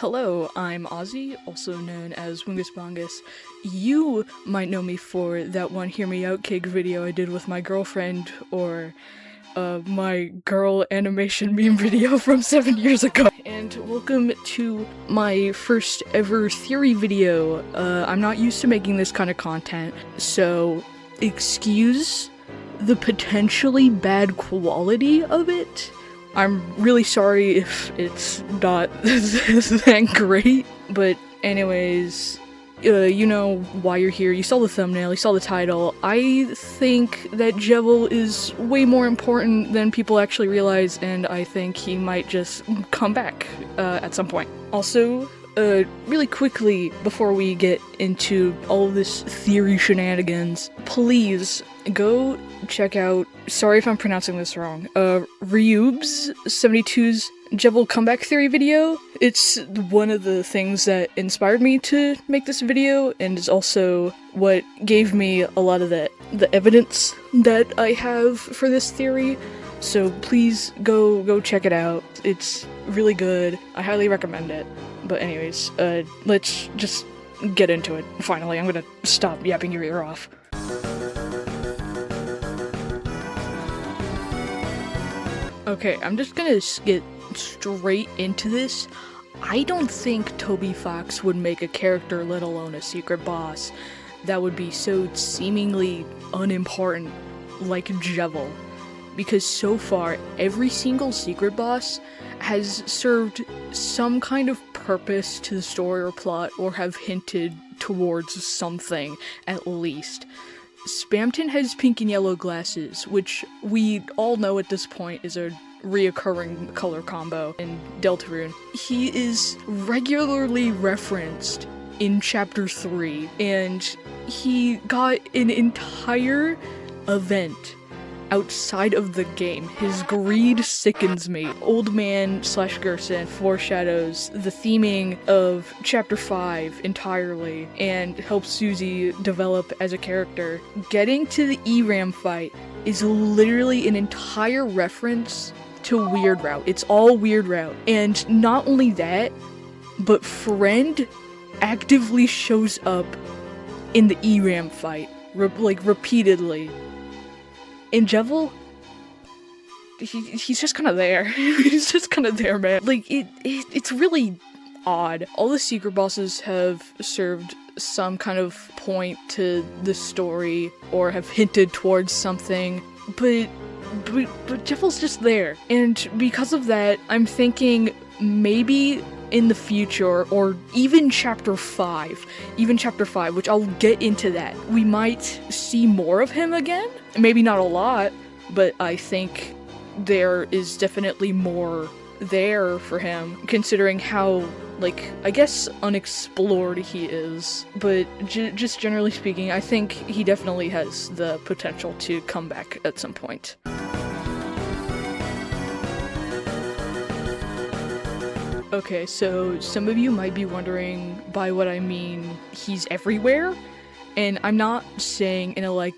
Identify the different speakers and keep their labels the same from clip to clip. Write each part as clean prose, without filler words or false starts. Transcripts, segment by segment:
Speaker 1: Hello, I'm Ozzy, also known as Wingus Bongus. You might know me for that one Hear Me Out Cake video I did with my girlfriend, or my girl animation meme video from 7 years ago. And welcome to my first ever theory video. I'm not used to making this kind of content, so excuse the potentially bad quality of it. I'm really sorry if it's not that great, but anyways, you know why you're here. You saw the thumbnail, you saw the title. I think that Jevil is way more important than people actually realize, and I think he might just come back at some point. Also, really quickly, before we get into all of this theory shenanigans, please go check out, sorry if I'm pronouncing this wrong, Ryub's72's Jevil comeback theory video. It's one of the things that inspired me to make this video, and is also what gave me a lot of the evidence that I have for this theory. So please go check it out. It's really good. I highly recommend it. But anyways, let's just get into it. Finally, I'm gonna stop yapping your ear off. Okay, I'm just gonna get straight into this. I don't think Toby Fox would make a character, let alone a secret boss, that would be so seemingly unimportant like Jevil. Because so far, every single secret boss has served some kind of purpose to the story or plot, or have hinted towards something, at least. Spamton has pink and yellow glasses, which we all know at this point is a reoccurring color combo in Deltarune. He is regularly referenced in Chapter 3, and he got an entire event outside of the game. His greed sickens me. Old Man / Gerson foreshadows the theming of Chapter 5 entirely, and helps Susie develop as a character. Getting to the ERAM fight is literally an entire reference to Weird Route. It's all Weird Route. And not only that, but Friend actively shows up in the ERAM fight, repeatedly. And Jevil, he's just kind of there. He's just kind of there, man. Like, it's really odd. All the secret bosses have served some kind of point to the story, or have hinted towards something, but Jevil's just there. And because of that, I'm thinking maybe in the future, or even Chapter 5, which I'll get into that, we might see more of him again. Maybe not a lot, but I think there is definitely more there for him, considering how, I guess unexplored he is. But just generally speaking, I think he definitely has the potential to come back at some point. Okay, so some of you might be wondering by what I mean he's everywhere, and I'm not saying in a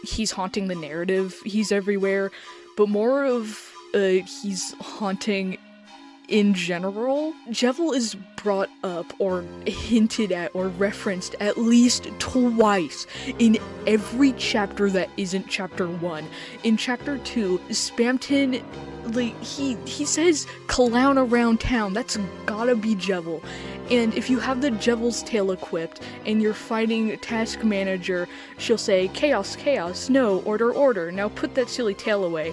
Speaker 1: he's haunting the narrative, he's everywhere, but more of he's haunting in general. Jevil is brought up or hinted at or referenced at least twice in every chapter that isn't Chapter 1. In Chapter 2, Spamton, he says clown around town. That's gotta be Jevil. And if you have the Jevil's tail equipped and you're fighting Task Manager, she'll say, chaos, chaos, no, order, order, now put that silly tail away.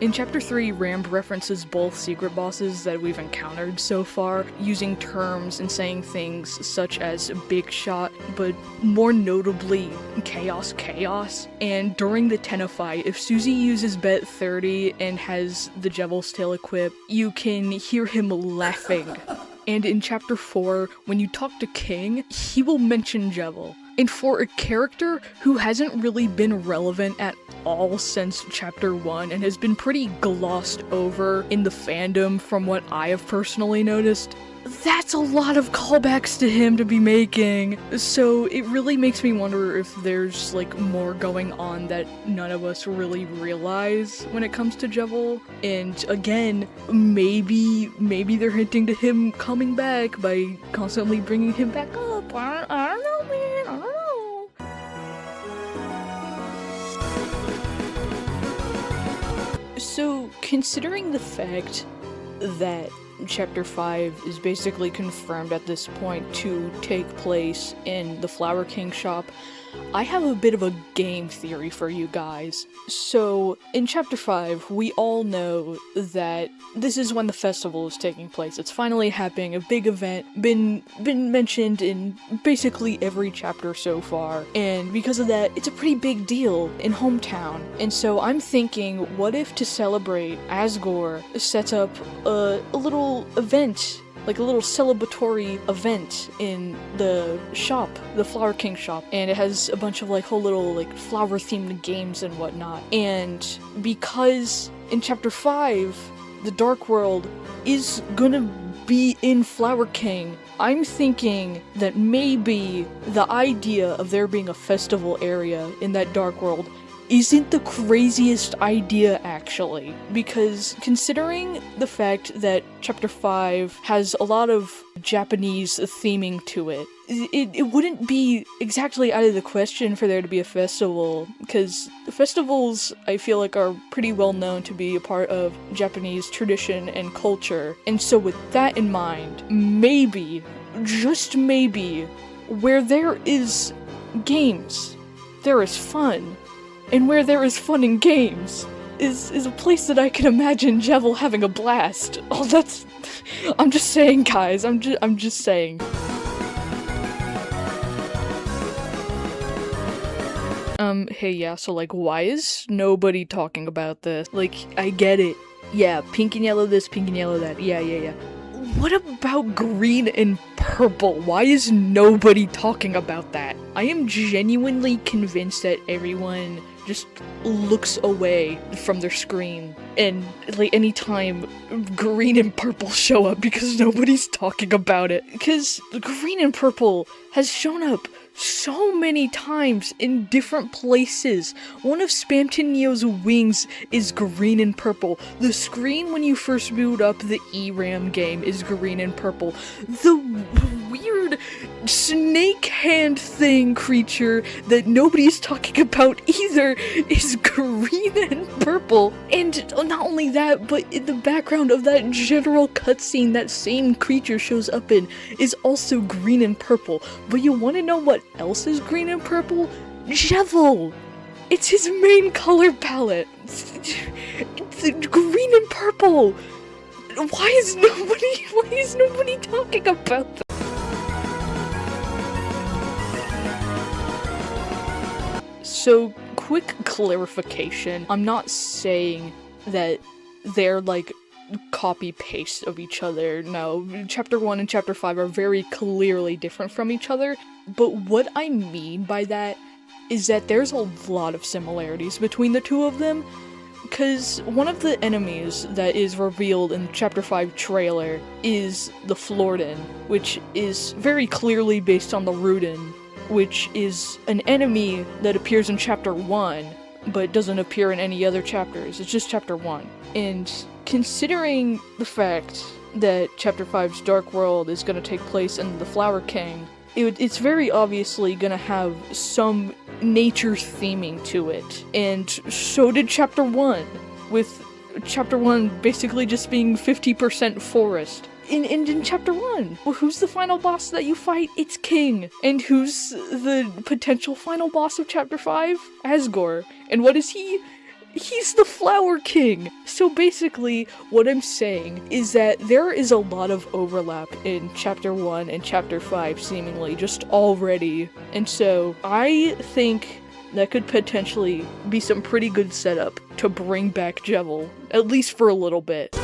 Speaker 1: In Chapter 3, Ramb references both secret bosses that we've encountered so far, using terms and saying things such as Big Shot, but more notably, Chaos Chaos. And during the Tenna fight, if Susie uses Bet 30 and has the Jevil's tail equipped, you can hear him laughing. And in Chapter 4, when you talk to King, he will mention Jevil. And for a character who hasn't really been relevant at all since chapter 1 and has been pretty glossed over in the fandom from what I have personally noticed, that's a lot of callbacks to him to be making. So it really makes me wonder if there's like more going on that none of us really realize when it comes to Jevil. And again, maybe they're hinting to him coming back by constantly bringing him back up. I don't know, man. I don't know. So, considering the fact that Chapter 5 is basically confirmed at this point to take place in the Flower King shop, I have a bit of a game theory for you guys. So, in Chapter 5, we all know that this is when the festival is taking place. It's finally happening, a big event, been mentioned in basically every chapter so far, and because of that, it's a pretty big deal in Hometown. And so I'm thinking, what if to celebrate, Asgore sets up a little event, like a little celebratory event in the shop, the Flower King shop, and it has a bunch of like whole little like flower themed games and whatnot. And because in chapter 5 the Dark World is gonna be in Flower King, I'm thinking that maybe the idea of there being a festival area in that Dark World isn't the craziest idea, actually, because considering the fact that Chapter 5 has a lot of Japanese theming to it, it wouldn't be exactly out of the question for there to be a festival, because festivals, I feel like, are pretty well known to be a part of Japanese tradition and culture, and so with that in mind, maybe, just maybe, where there is games, there is fun. And where there is fun and games is a place that I can imagine Jevil having a blast. Oh, that's... I'm just saying, guys. I'm just saying. Hey, yeah, so, like, why is nobody talking about this? Like, I get it. Yeah, pink and yellow this, pink and yellow that. Yeah. What about green and purple? Why is nobody talking about that? I am genuinely convinced that everyone just looks away from their screen and like anytime green and purple show up because nobody's talking about it. Because green and purple has shown up so many times in different places. One of Spamton Neo's wings is green and purple. The screen when you first boot up the ERAM game is green and purple. The weird snake hand thing creature that nobody's talking about either is green and purple. And not only that, but in the background of that general cutscene that same creature shows up in is also green and purple. But you want to know what else is green and purple? Jevil! It's his main color palette. It's green and purple. Why is nobody talking about that? So, quick clarification. I'm not saying that they're like copy-paste of each other. No, Chapter 1 and Chapter 5 are very clearly different from each other. But what I mean by that is that there's a lot of similarities between the two of them. Because one of the enemies that is revealed in the Chapter 5 trailer is the Flordan, which is very clearly based on the Rudin, which is an enemy that appears in Chapter 1, but doesn't appear in any other chapters. It's just Chapter 1. And considering the fact that Chapter 5's Dark World is going to take place in the Flower King, it's very obviously going to have some nature theming to it. And so did Chapter 1, with Chapter 1 basically just being 50% forest. In Chapter 1, who's the final boss that you fight? It's King. And who's the potential final boss of Chapter 5? Asgore. And what is he? He's the Flower King! So basically, what I'm saying is that there is a lot of overlap in Chapter 1 and Chapter 5, seemingly, just already. And so, I think that could potentially be some pretty good setup to bring back Jevil, at least for a little bit.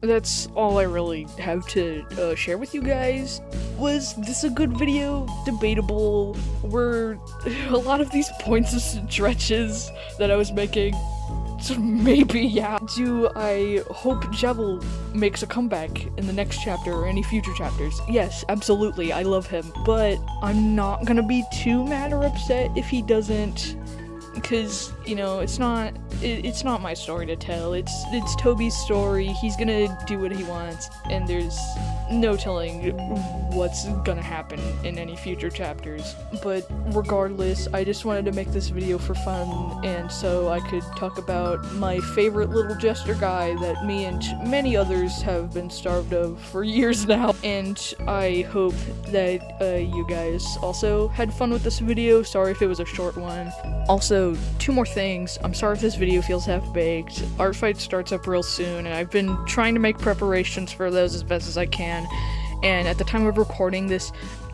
Speaker 1: that's all I really have to share with you guys. Was this a good video? Debatable. Were a lot of these points of stretches that I was making? So maybe, yeah. Do I hope Jevil makes a comeback in the next chapter or any future chapters? Yes, absolutely, I love him. But I'm not gonna be too mad or upset if he doesn't, because, you know, it's not my story to tell. It's Toby's story. He's gonna do what he wants, and there's no telling what's gonna happen in any future chapters. But regardless, I just wanted to make this video for fun, and so I could talk about my favorite little jester guy that me and many others have been starved of for years now. And I hope that you guys also had fun with this video. Sorry if it was a short one. Also, two more things. I'm sorry if this video feels half-baked. Art fight starts up real soon, and I've been trying to make preparations for those as best as I can. And at the time of recording this,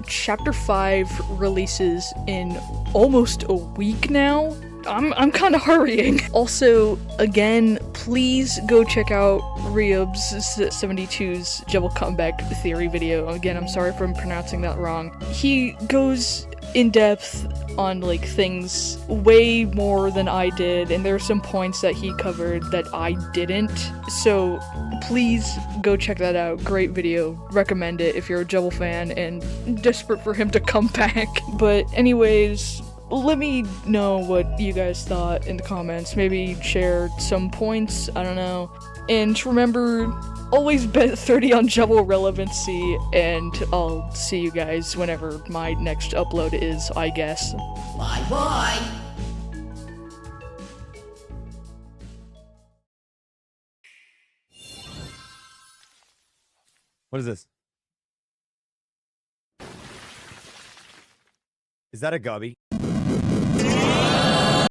Speaker 1: Chapter 5 releases in almost a week now. I'm kind of hurrying. Also, again, please go check out Reubs72's Jevil comeback theory video. Again, I'm sorry if I'm pronouncing that wrong. He goes in depth on like things way more than I did, and there are some points that he covered that I didn't. So please go check that out. Great video. Recommend it if you're a Jevil fan and desperate for him to come back. But anyways, let me know what you guys thought in the comments. Maybe share some points, I don't know. And remember, always bet 30 on Jevil relevancy, and I'll see you guys whenever my next upload is, I guess.
Speaker 2: Bye bye!
Speaker 3: What is this? Is that a gubby?